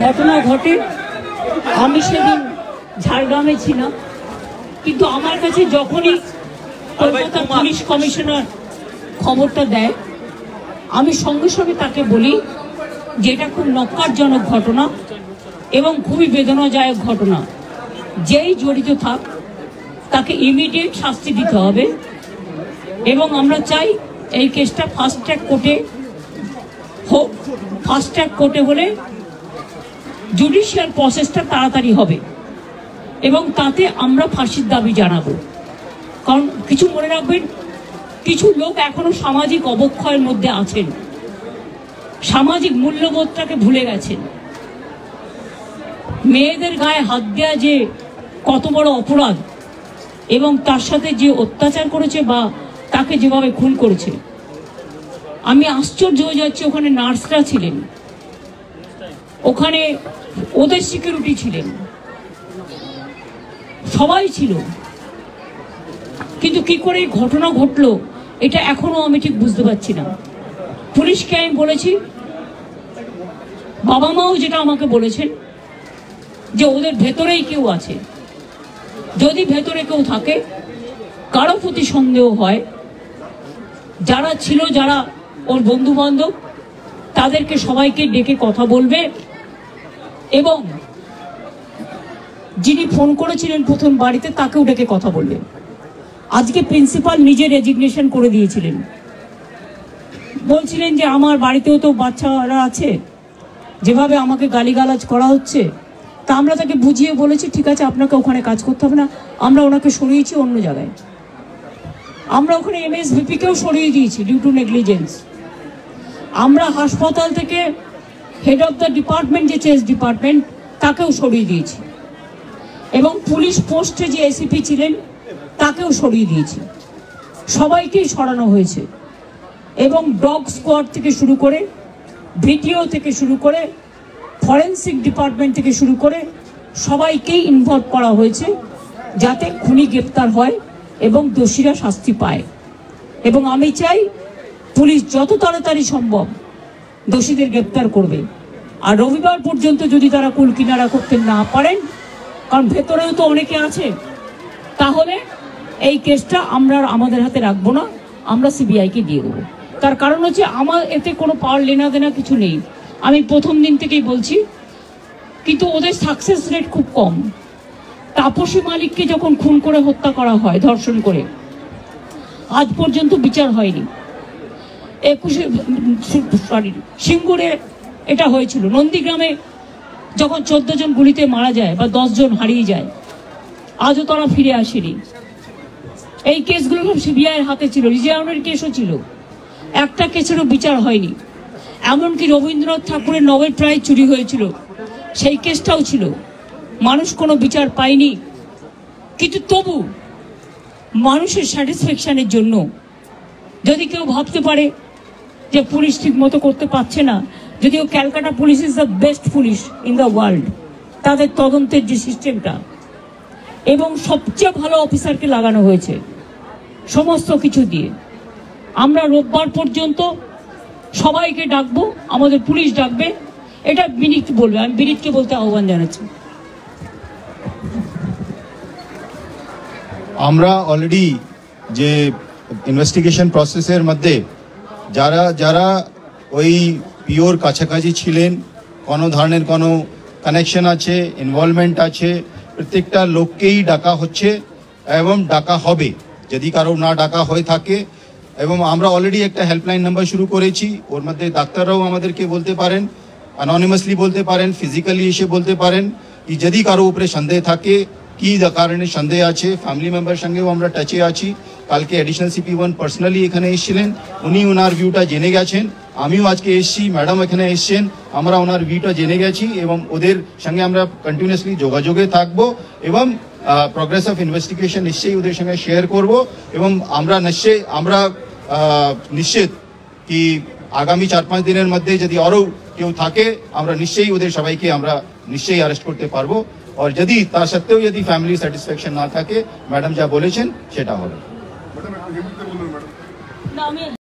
ঘটনা ঘটে। আমি সেদিন ঝাড়গ্রামে ছিলাম, কিন্তু আমার কাছে যখনই কলকাতা পুলিশ কমিশনার খবরটা দেয়, আমি সঙ্গে সঙ্গে তাকে বলি যে এটা খুব নক্কারজনক ঘটনা এবং খুবই বেদনাদায়ক ঘটনা। যেই জড়িত থাক তাকে ইমিডিয়েট শাস্তি দিতে হবে এবং আমরা চাই এই কেসটা ফাস্ট ট্র্যাক কোর্টে হোক। ফাস্ট ট্র্যাক কোর্টে হলে জুডিশিয়াল প্রসেসটা তাড়াতাড়ি হবে এবং তাতে আমরা ফাঁসির দাবি জানাবো। কারণ কিছু মনে রাখবেন, কিছু লোক এখনো সামাজিক অবক্ষয়ের মধ্যে আছেন, সামাজিক মূল্যবোধটাকে ভুলে গেছেন। মেয়েদের গায়ে হাত দেওয়া যে কত বড় অপরাধ এবং তার সাথে যে অত্যাচার করেছে বা তাকে যেভাবে খুন করেছে, আমি আশ্চর্য হয়ে যাচ্ছি। ওখানে নার্সরা ছিলেন, ওখানে ওদের সিকিউরিটি ছিলেন, সবাই ছিল, কিন্তু কি করে ঘটনা ঘটলো এটা এখনো আমি ঠিক বুঝতে পারছি না। পুলিশকে আমি বলেছি, বাবা মাও যেটা আমাকে বলেছেন যে ওদের ভেতরেই কেউ আছে। যদি ভেতরে কেউ থাকে, কারো প্রতি সন্দেহ হয়, যারা ছিল, যারা ওর বন্ধু বান্ধব, তাদেরকে সবাইকে ডেকে কথা বলবে এবং যিনি ফোন করেছিলেন প্রথম বাড়িতে তাকেও ডেকে কথা বলবে। আজকে প্রিন্সিপাল নিজে রেজিগনেশন করে দিয়েছিলেন, বলছিলেন যে আমার বাড়িতেও তো বাচ্চারা আছে, যেভাবে আমাকে গালিগালাজ করা হচ্ছে। তা আমরা তাকে বুঝিয়ে বলেছি, ঠিক আছে আপনাকে ওখানে কাজ করতে হবে না, আমরা ওনাকে সরিয়েছি অন্য জায়গায়। আমরা ওখানে MSVP-কেও সরিয়ে দিয়েছি ডিউ টু নেগলিজেন্স। আমরা হাসপাতাল থেকে হেড অফ দ্য ডিপার্টমেন্ট, যে চেস ডিপার্টমেন্ট, তাকেও সরিয়ে দিয়েছি এবং পুলিশ পোস্টে যে ACP ছিলেন তাকেও সরিয়ে দিয়েছি। সবাইকেই সরানো হয়েছে এবং ডগ স্কোয়াড থেকে শুরু করে, ভিডিও থেকে শুরু করে, ফরেন্সিক ডিপার্টমেন্ট থেকে শুরু করে সবাইকেই ইনভলভ করা হয়েছে যাতে খুনি গ্রেপ্তার হয় এবং দোষীরা শাস্তি পায়। এবং আমি চাই পুলিশ যত তাড়াতাড়ি সম্ভব দোষীদের গ্রেপ্তার করবে। আর রবিবার পর্যন্ত যদি তারা কুল কিনারা করতে না পারেন, কারণ ভেতরেও তো অনেকে আছে, তাহলে এই কেসটা আমরা আমাদের হাতে রাখবো না, আমরা CBI-কে দিয়ে দেবো। তার কারণ হচ্ছে আমার এতে কোনো পাওয়ার লেনা দেনা কিছু নেই, আমি প্রথম দিন থেকেই বলছি। কিন্তু ওদের সাকসেস রেট খুব কম। তাপসী মালিককে যখন খুন করে হত্যা করা হয়, ধর্ষণ করে, আজ পর্যন্ত বিচার হয়নি। সিঙ্গুরে এটা হয়েছিল, নন্দীগ্রামে যখন 14 জন গুলিতে মারা যায় বা 10 জন হারিয়ে যায়, আজও তারা ফিরে আসেনি। এই কেসগুলো সব CBI-এর হাতে ছিল, রিজার্ভের কেসও ছিল, একটা কেসেরও বিচার হয়নি। এমনকি রবীন্দ্রনাথ ঠাকুরের নোবেল প্রাইজ চুরি হয়েছিল, সেই কেসটাও ছিল, মানুষ কোনো বিচার পায়নি। কিন্তু তবু মানুষের স্যাটিসফ্যাকশনের জন্য যদি কেউ ভাবতে পারে যে পুলিশ ঠিক মতো করতে পারছে না, যদিও Calcutta police is the best police in the world, তাদের তদন্তের যে সিস্টেমটা এবং সবচেয়ে ভালো অফিসারকে লাগানো হয়েছে সমস্ত কিছু দিয়ে। আমরা রোববার পর্যন্ত সবাইকে ডাকবো, আমাদের পুলিশ ডাকবে, এটা বিনীত বলবে, আমি বিনীতকে বলতে আহ্বান জানাচ্ছি। আমরা অলরেডি যে ইনভেস্টিগেশন প্রসেসের মধ্যে যারা যারা ওই পিওর কাছাকাছি ছিলেন, কোনো ধরনের কোনো কানেকশন আছে, ইনভলভমেন্ট আছে, প্রত্যেকটা লোককেই ডাকা হচ্ছে এবং ডাকা হবে যদি কারো না ডাকা হয়ে থাকে। এবং আমরা অলরেডি একটা হেল্পলাইন নাম্বার শুরু করেছি, ওর মধ্যে ডাক্তাররাও আমাদেরকে বলতে পারেন, অ্যানোনিমাসলি বলতে পারেন, ফিজিক্যালি এসে বলতে পারেন কি যদি কারো উপরে সন্দেহ থাকে, কি কারণে সন্দেহ আছে। ফ্যামিলি মেম্বার সঙ্গেও আমরা টাচে আছি। কালকে অ্যাডিশনাল CP1 পার্সোনালি এখানে এসেছিলেন, উনি ওনার ভিউটা জেনে গেছেন। আমিও আজকে এসেছি, ম্যাডাম এখানে এসছেন, আমরা ওনার ভিউটা জেনে গেছি এবং ওদের সঙ্গে আমরা কন্টিনিউয়াসলি যোগাযোগে থাকবো এবং প্রোগ্রেস অফ ইনভেস্টিগেশন নিশ্চয়ই ওদের সঙ্গে শেয়ার করব। এবং আমরা নিশ্চিত কি আগামী 4-5 দিনের মধ্যে যদি আরও কেউ থাকে, আমরা নিশ্চয়ই ওদের সবাইকে আমরা নিশ্চয়ই অ্যারেস্ট করতে পারবো। আর যদি তা সত্ত্বেও যদি ফ্যামিলি স্যাটিসফ্যাকশন না থাকে, ম্যাডাম যা বলেছেন সেটা হবে।